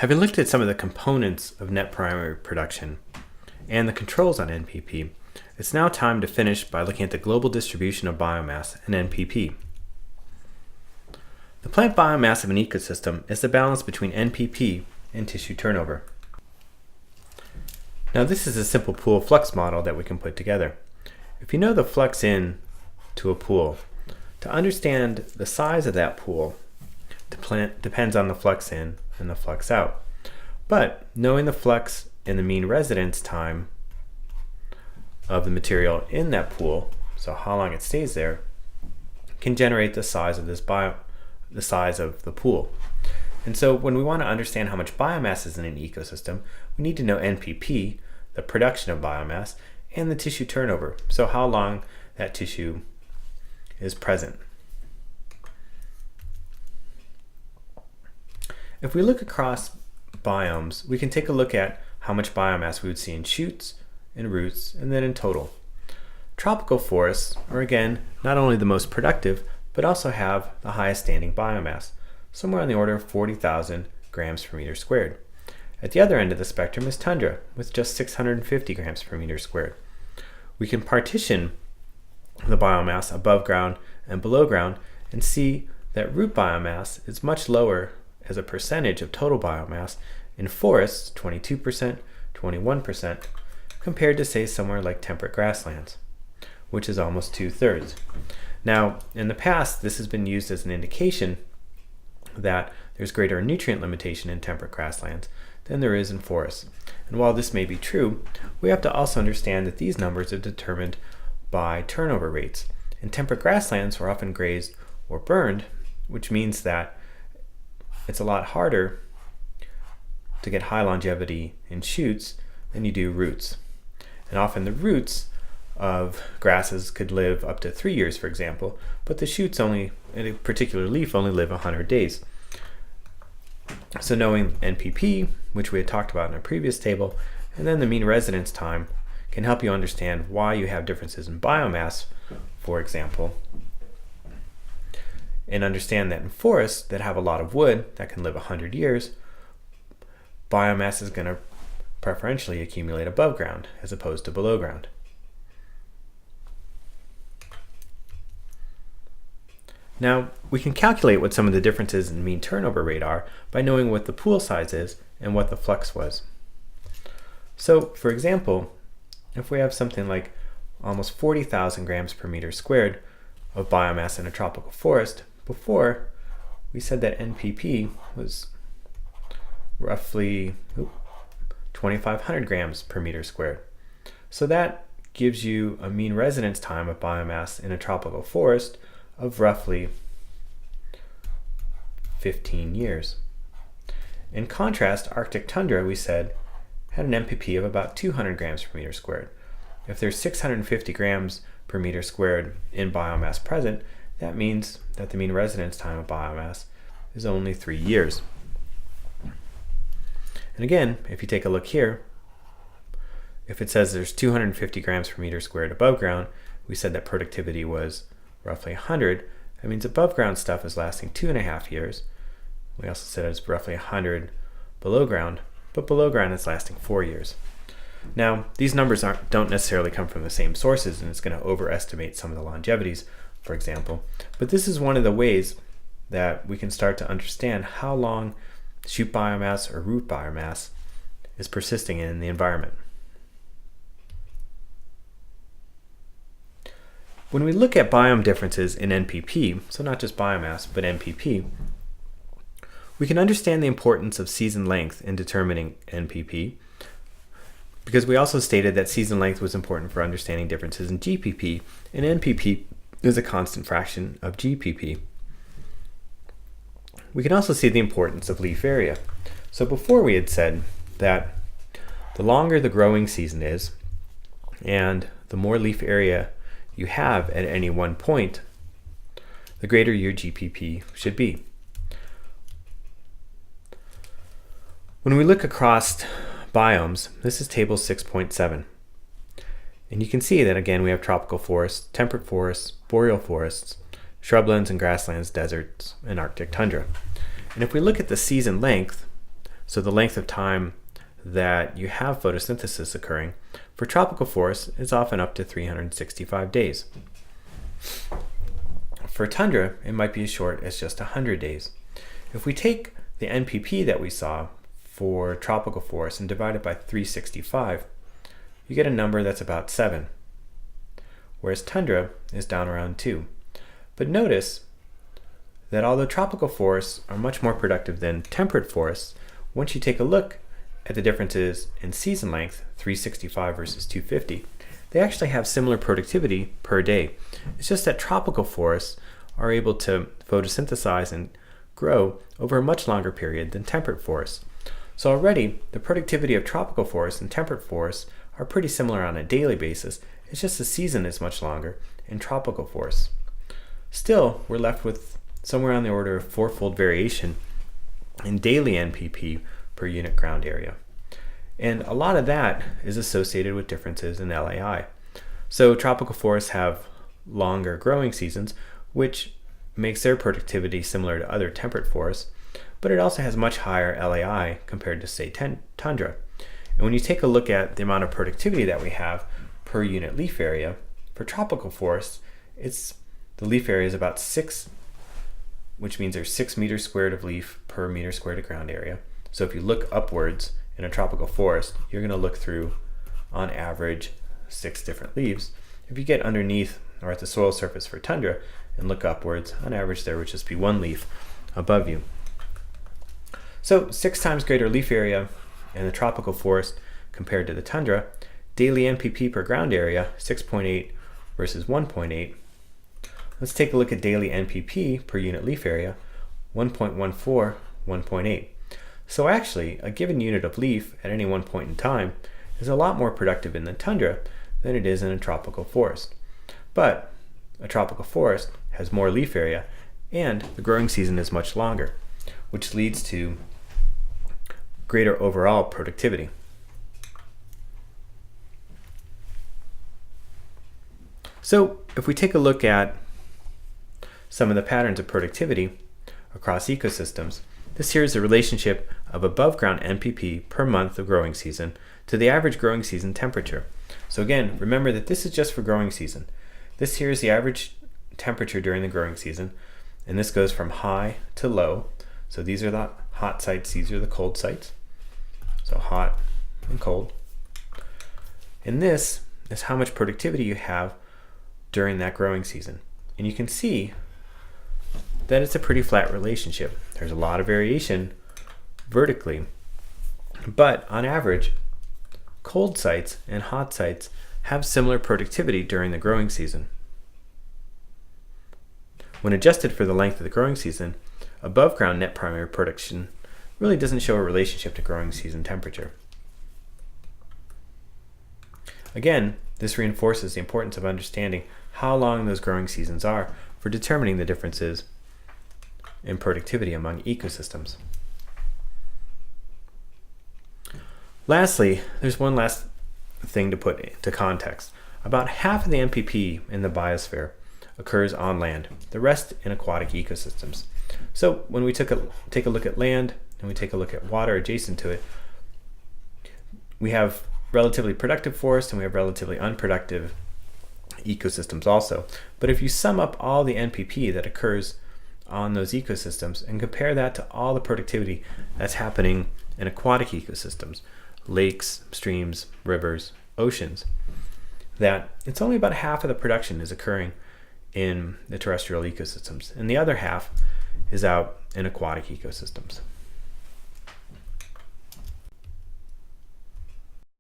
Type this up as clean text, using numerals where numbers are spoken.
Having looked at some of the components of net primary production and the controls on NPP, it's now time to finish by looking at the global distribution of biomass and NPP. The plant biomass of an ecosystem is the balance between NPP and tissue turnover. Now this is a simple pool flux model that we can put together. If you know the flux in to a pool, to understand the size of that pool depends on the flux in and the flux out. But knowing the flux and the mean residence time of the material in that pool, so how long it stays there, can generate the size of the size of the pool. And so when we want to understand how much biomass is in an ecosystem, we need to know NPP, the production of biomass, and the tissue turnover, so how long that tissue is present. If we look across biomes, we can take a look at how much biomass we would see in shoots, in roots, and then in total. Tropical forests are again not only the most productive, but also have the highest standing biomass, somewhere on the order of 40,000 grams per meter squared. At the other end of the spectrum is tundra, with just 650 grams per meter squared. We can partition the biomass above ground and below ground and see that root biomass is much lower as a percentage of total biomass in forests, 22%, 21%, compared to say somewhere like temperate grasslands, which is almost 2/3. Now, in the past, this has been used as an indication that there's greater nutrient limitation in temperate grasslands than there is in forests. And while this may be true, we have to also understand that these numbers are determined by turnover rates. In temperate grasslands, we're often grazed or burned, which means that it's a lot harder to get high longevity in shoots than you do roots. And often the roots of grasses could live up to 3 years, for example, but the shoots only, in a particular leaf, only live 100 days. So knowing NPP, which we had talked about in our previous table, and then the mean residence time can help you understand why you have differences in biomass, for example, and understand that in forests that have a lot of wood that can live 100 years, biomass is going to preferentially accumulate above ground as opposed to below ground. Now, we can calculate what some of the differences in mean turnover rate are by knowing what the pool size is and what the flux was. So, for example, if we have something like almost 40,000 grams per meter squared of biomass in a tropical forest, before we said that NPP was roughly 2,500 grams per meter squared. So that gives you a mean residence time of biomass in a tropical forest of roughly 15 years. In contrast, Arctic tundra, we said, had an NPP of about 200 grams per meter squared. If there's 650 grams per meter squared in biomass present, that means that the mean residence time of biomass is only 3 years. And again, if you take a look here, if it says there's 250 grams per meter squared above ground, we said that productivity was roughly 100. That means above ground stuff is lasting 2.5 years. We also said it's roughly 100 below ground, but below ground it's lasting 4 years. Now, these numbers don't necessarily come from the same sources, and it's going to overestimate some of the longevities, for example. But this is one of the ways that we can start to understand how long shoot biomass or root biomass is persisting in the environment. When we look at biome differences in NPP, so not just biomass, but NPP, we can understand the importance of season length in determining NPP, because we also stated that season length was important for understanding differences in GPP, and NPP is a constant fraction of GPP. We can also see the importance of leaf area. So before we had said that the longer the growing season is, and the more leaf area you have at any one point, the greater your GPP should be. When we look across biomes, this is table 6.7. And you can see that again we have tropical forests, temperate forests, boreal forests, shrublands and grasslands, deserts, and Arctic tundra. And if we look at the season length, so the length of time that you have photosynthesis occurring, for tropical forests is often up to 365 days. For tundra, it might be as short as just 100 days. If we take the NPP that we saw for tropical forests and divide it by 365, you get a number that's about 7, whereas tundra is down around 2. But notice that although tropical forests are much more productive than temperate forests, once you take a look at the differences in season length, 365 versus 250, they actually have similar productivity per day. It's just that tropical forests are able to photosynthesize and grow over a much longer period than temperate forests. So already, the productivity of tropical forests and temperate forests are pretty similar on a daily basis. It's just the season is much longer in tropical forests. Still, we're left with somewhere on the order of 4-fold variation in daily NPP per unit ground area. And a lot of that is associated with differences in LAI. So tropical forests have longer growing seasons, which makes their productivity similar to other temperate forests, but it also has much higher LAI compared to, say, tundra. And when you take a look at the amount of productivity that we have per unit leaf area, for tropical forests, the leaf area is about 6, which means there's 6 meters squared of leaf per meter squared of ground area. So if you look upwards in a tropical forest, you're going to look through, on average, 6 different leaves. If you get underneath or at the soil surface for tundra and look upwards, on average there would just be 1 leaf above you. So 6 times greater leaf area in the tropical forest compared to the tundra. Daily NPP per ground area, 6.8 versus 1.8. Let's take a look at daily NPP per unit leaf area, 1.14, 1.8. So actually, a given unit of leaf at any one point in time is a lot more productive in the tundra than it is in a tropical forest. But a tropical forest has more leaf area and the growing season is much longer, which leads to greater overall productivity. So if we take a look at some of the patterns of productivity across ecosystems, this here is the relationship of above ground NPP per month of growing season to the average growing season temperature. So again, remember that this is just for growing season. This here is the average temperature during the growing season, and this goes from high to low. So these are the hot sites, these are the cold sites. So hot and cold. And this is how much productivity you have during that growing season. And you can see that it's a pretty flat relationship. There's a lot of variation vertically, but on average, cold sites and hot sites have similar productivity during the growing season. When adjusted for the length of the growing season, above ground net primary production really doesn't show a relationship to growing season temperature. Again, this reinforces the importance of understanding how long those growing seasons are for determining the differences in productivity among ecosystems. Lastly, there's one last thing to put into context. About half of the NPP in the biosphere occurs on land, the rest in aquatic ecosystems. So when we take a look at land and we take a look at water adjacent to it, we have relatively productive forests and we have relatively unproductive ecosystems also. But if you sum up all the NPP that occurs on those ecosystems and compare that to all the productivity that's happening in aquatic ecosystems, lakes, streams, rivers, oceans, that it's only about half of the production is occurring in the terrestrial ecosystems, and the other half is out in aquatic ecosystems.